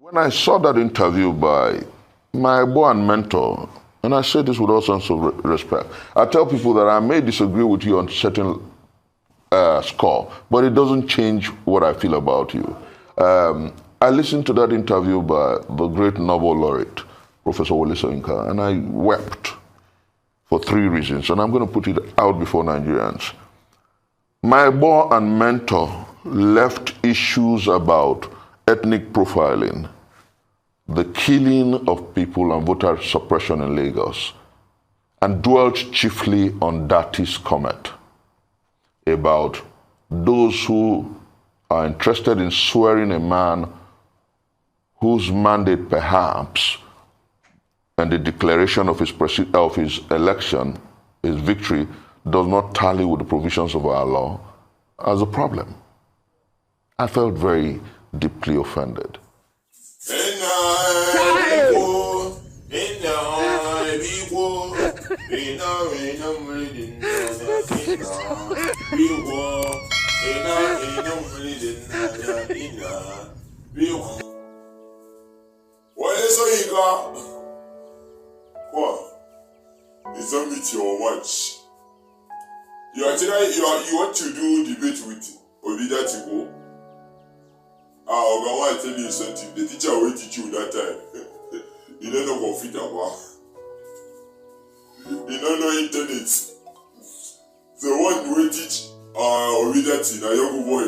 When I saw that interview by my boy and mentor, and I say this with all sense of respect, I tell people that I may disagree with you on certain score, but it doesn't change what I feel about you. I listened to that interview by the great Nobel laureate, Professor Soyinka, and I wept for 3 reasons, and I'm going to put it out before Nigerians. My boy and mentor left issues about ethnic profiling, the killing of people and voter suppression in Lagos, and dwelt chiefly on Dati's comment about those who are interested in swearing a man whose mandate perhaps and the declaration of his election, his victory, does not tally with the provisions of our law as a problem. I felt very deeply offended. Is that meet your watch? You want to do debate with Obidatigo? I tell you something. The teacher will teach you that time. You don't know what fit about. You don't know internet. The one will teach Obidati na young boy.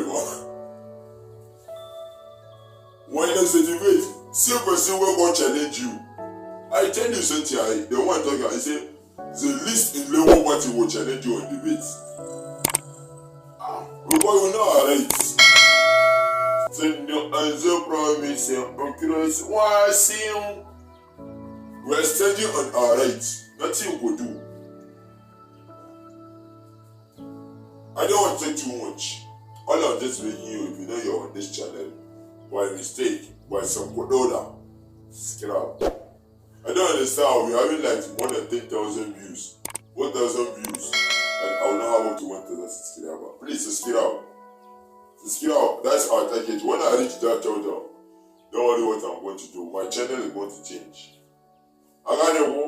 When there's a debate, see person will go challenge you. I tell you something. The one talking, I say the least in Labour Party will challenge you on debate. Because you know alright. Send your answer promise on curious. Why see we're standing on our right. Nothing we do. I don't want to take too much. All I'm just making you, if you know you're on this channel, by mistake, by some good order, scrap. I don't understand how we're having like more than 10,000 views, 1,000 views, and I will not have up to 1,000 subscribers. Please subscribe. Subscribe. That's our target. When I reach that total, don't worry what I'm going to do. My channel is going to change. I got a go.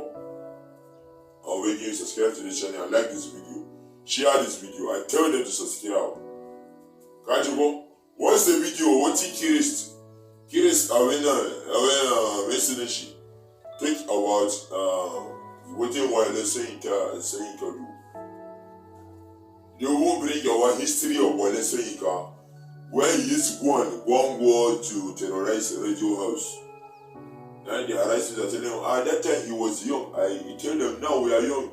I'll make you subscribe to the channel and like this video. Share this video. I tell them to subscribe. Can't you go? Once the video, what he curious, message think about what they want to say do. They will bring our history of what they say where he used to go on one war to terrorize a radio house. And the arrests are telling him, at that time he was young. I tell them now we are young.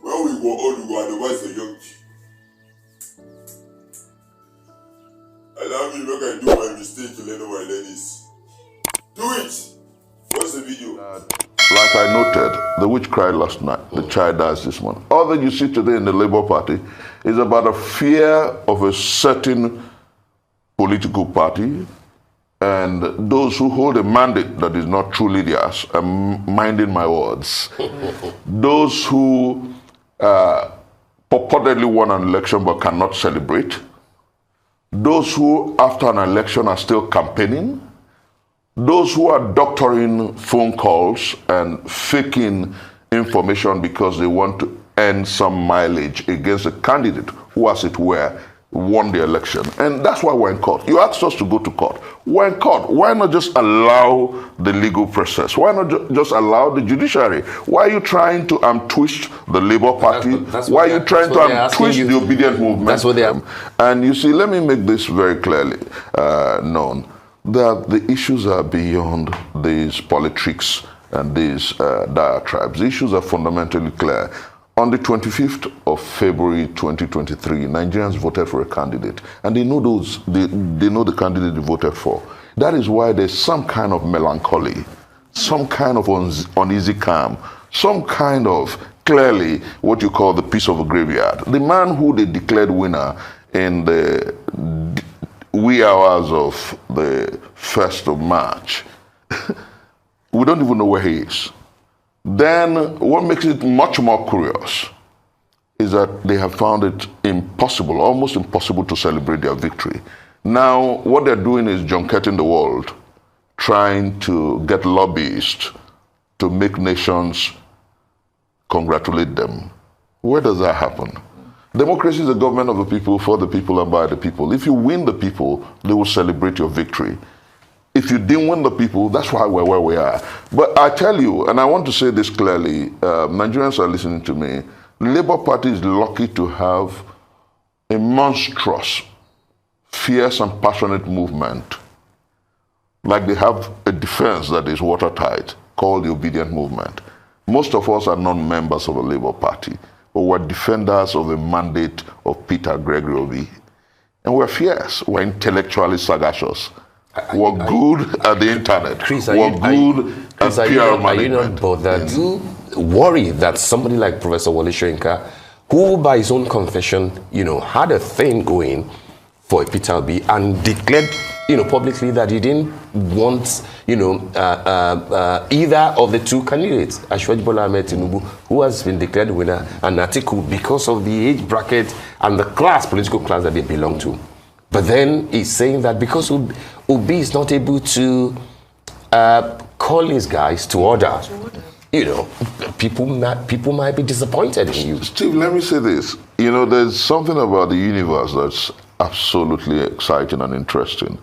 When we go old, we go advise the young. Allow me make I do my mistake to learn my ladies. Do it! What's the video? Like I noted, the witch cried last night, the child dies this morning. All that you see today in the Labour Party is about a fear of a certain political party and those who hold a mandate that is not truly theirs. I'm minding my words. Those who purportedly won an election but cannot celebrate. Those who, after an election, are still campaigning. Those who are doctoring phone calls and faking information because they want to earn some mileage against a candidate who, as it were, won the election. And that's why we're in court. You asked us to go to court. We're in court. Why not just allow the legal process? Why not just allow the judiciary? Why are you trying to twist the Labour Party? Why are you trying to twist the obedient movement? That's what they are. And you see, let me make this very clearly known, that the issues are beyond these politics and these diatribes. The issues are fundamentally clear. On the 25th of February 2023, Nigerians voted for a candidate, and they know they know the candidate they voted for. That is why there's some kind of melancholy, some kind of uneasy calm, some kind of clearly what you call the peace of a graveyard. The man who they declared winner in the wee hours of the 1st of March, we don't even know where he is. Then what makes it much more curious is that they have found it impossible, almost impossible to celebrate their victory. Now, what they're doing is junketing the world trying to get lobbyists to make nations congratulate them. Where does that happen? Democracy is a government of the people, for the people, and by the people. If you win the people, they will celebrate your victory. If you didn't win the people, that's why we're where we are. But I tell you, and I want to say this clearly, Nigerians are listening to me, the Labour Party is lucky to have a monstrous, fierce and passionate movement. Like they have a defense that is watertight, called the Obedient Movement. Most of us are not members of the Labour Party, but we're defenders of the mandate of Peter Gregory Obi. And we're fierce, we're intellectually sagacious. We're good at the internet. Chris, we're good at PR management. Are you not bothered? Do you worry that somebody like Professor Soyinka, who by his own confession, had a thing going for Peter Obi and declared, publicly that he didn't want, either of the two candidates, Ashwaji Bola Ahmed Tinubu, who has been declared winner, and Atiku, because of the age bracket and the political class that they belong to. But then he's saying that because Obi is not able to call his guys to order, people might be disappointed in you. Steve, let me say this. There's something about the universe that's absolutely exciting and interesting.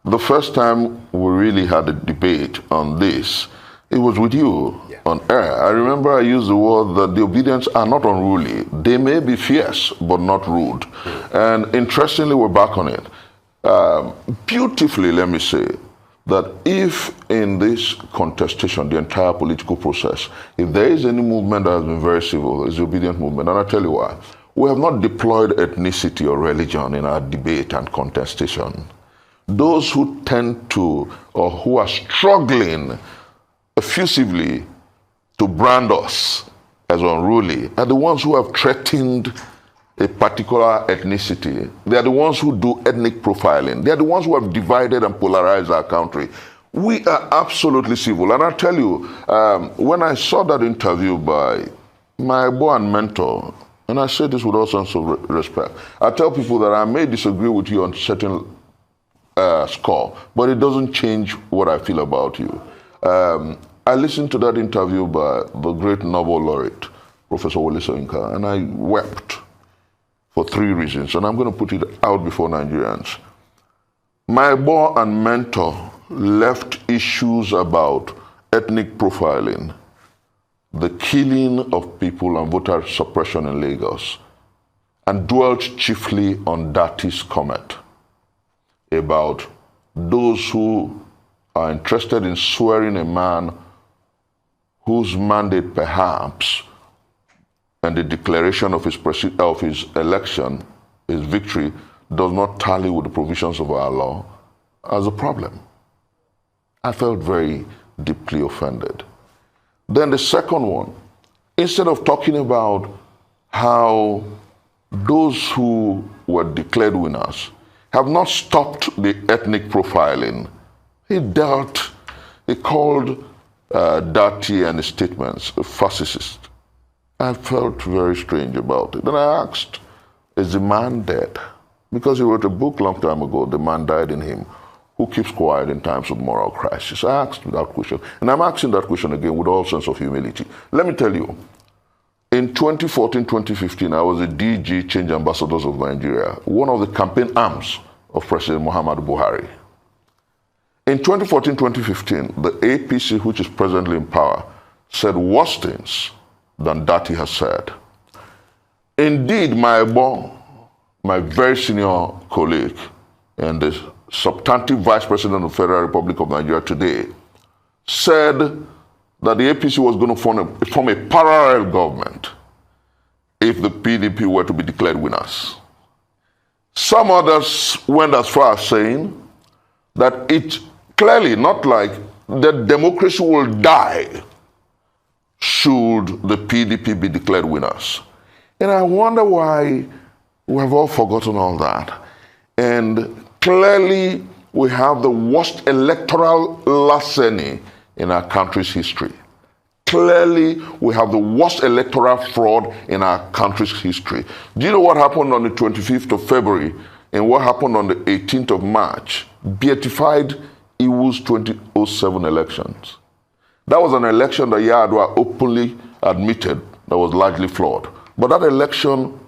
The first time we really had a debate on this, it was with you on air. I remember I used the word that the Obedients are not unruly. They may be fierce, but not rude. And interestingly, we're back on it. Beautifully, let me say, that if in this contestation, the entire political process, if there is any movement that has been very civil, it's the Obedient Movement. And I'll tell you why. We have not deployed ethnicity or religion in our debate and contestation. Those who tend to, or who are struggling effusively to brand us as unruly, are the ones who have threatened a particular ethnicity. They are the ones who do ethnic profiling. They are the ones who have divided and polarized our country. We are absolutely civil. And I'll tell you, when I saw that interview by my boy and mentor, and I say this with all sense of respect, I tell people that I may disagree with you on certain score, but it doesn't change what I feel about you. I listened to that interview by the great Nobel laureate, Professor Soyinka, and I wept for 3 reasons, and I'm going to put it out before Nigerians. My boy and mentor left issues about ethnic profiling, the killing of people and voter suppression in Lagos, and dwelt chiefly on Dati's comment about those who are interested in swearing a man whose mandate perhaps and the declaration of his election, his victory, does not tally with the provisions of our law as a problem. I felt very deeply offended. Then the second one, instead of talking about how those who were declared winners have not stopped the ethnic profiling, he called Dati and his statements a fascist. I felt very strange about it. Then I asked, is the man dead? Because he wrote a book a long time ago, The Man Died in Him, Who Keeps Quiet in Times of Moral Crisis. I asked that question, and I'm asking that question again with all sense of humility. Let me tell you, in 2014, 2015, I was a DG, Change Ambassadors of Nigeria, one of the campaign arms of President Muhammadu Buhari. In 2014, 2015, the APC, which is presently in power, said worse things than Dati has said. Indeed, my very senior colleague and the substantive Vice President of the Federal Republic of Nigeria today said that the APC was going to form a parallel government if the PDP were to be declared winners. Some others went as far as saying that it's clearly not like that democracy will die should the PDP be declared winners. And I wonder why we have all forgotten all that. And clearly we have the worst electoral larceny in our country's history. Clearly we have the worst electoral fraud in our country's history. Do you know what happened on the 25th of February and what happened on the 18th of March? Beatified Iwu's 2007 elections. That was an election that Yar'Adua openly admitted that was largely flawed. But that election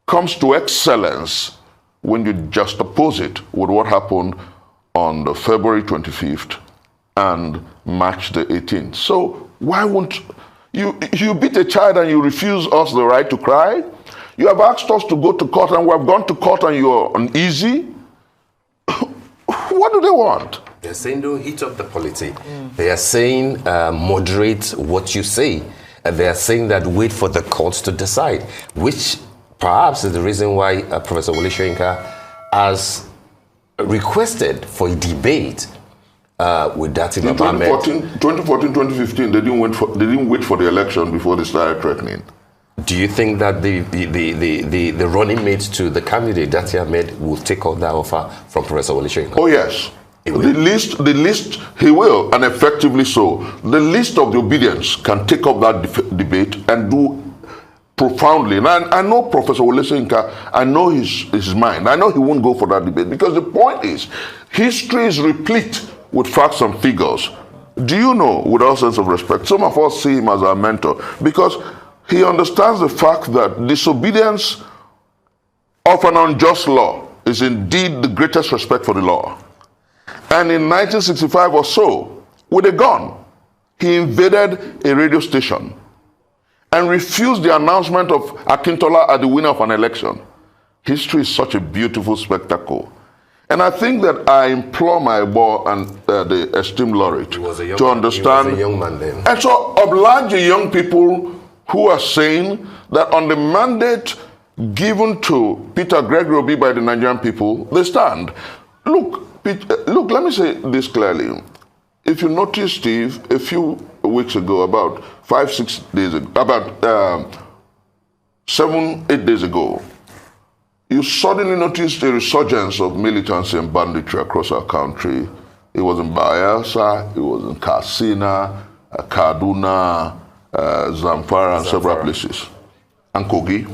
comes to excellence when you juxtapose it with what happened on the February 25th and March the 18th. So why won't you beat a child and you refuse us the right to cry? You have asked us to go to court and we have gone to court and you're uneasy. What do they want? They're saying don't heat up the polity. They are saying moderate what you say. And they are saying that wait for the courts to decide, which perhaps is the reason why Professor Soyinka has requested for a debate with Dati In Baba Ahmed. 2014, 2015, they didn't wait for the election before they started threatening. Do you think that the running mates to the candidate, Dati Ahmed, will take on that offer from Professor Soyinka? Oh yes. The list, he will, and effectively so. The list of the obedience can take up that debate and do profoundly. And I know Professor Soyinka, I know his mind. I know he won't go for that debate because the point is, history is replete with facts and figures. Do you know, with all sense of respect, some of us see him as our mentor because he understands the fact that disobedience of an unjust law is indeed the greatest respect for the law. And in 1965 or so, with a gun, he invaded a radio station and refused the announcement of Akintola as the winner of an election. History is such a beautiful spectacle. And I think that I implore my boy and the esteemed laureate to understand. He was a young man then. And so oblige the young people who are saying that on the mandate given to Peter Gregory Obi by the Nigerian people, they stand. Look, let me say this clearly. If you notice, Steve, a few weeks ago, about 5-6 days ago, about 7-8 days ago, you suddenly noticed a resurgence of militancy and banditry across our country. It was in Bayelsa, it was in Katsina, Kaduna, Zamfara, and several places, and Kogi.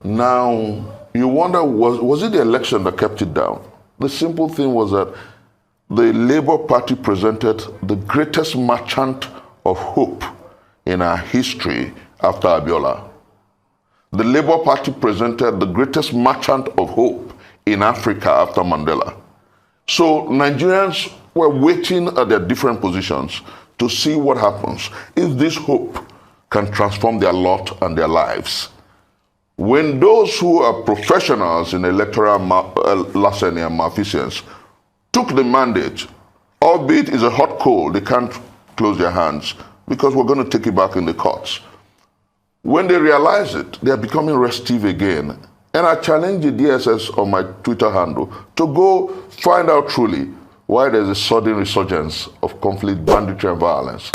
Now, you wonder, was it the election that kept it down? The simple thing was that the Labour Party presented the greatest merchant of hope in our history after Abiola. The Labour Party presented the greatest merchant of hope in Africa after Mandela. So Nigerians were waiting at their different positions to see what happens if this hope can transform their lot and their lives. When those who are professionals in electoral larceny and malfeasance took the mandate, albeit it's a hot coal, they can't close their hands because we're going to take it back in the courts. When they realize it, they are becoming restive again. And I challenge the DSS on my Twitter handle to go find out truly why there's a sudden resurgence of conflict, banditry, and violence.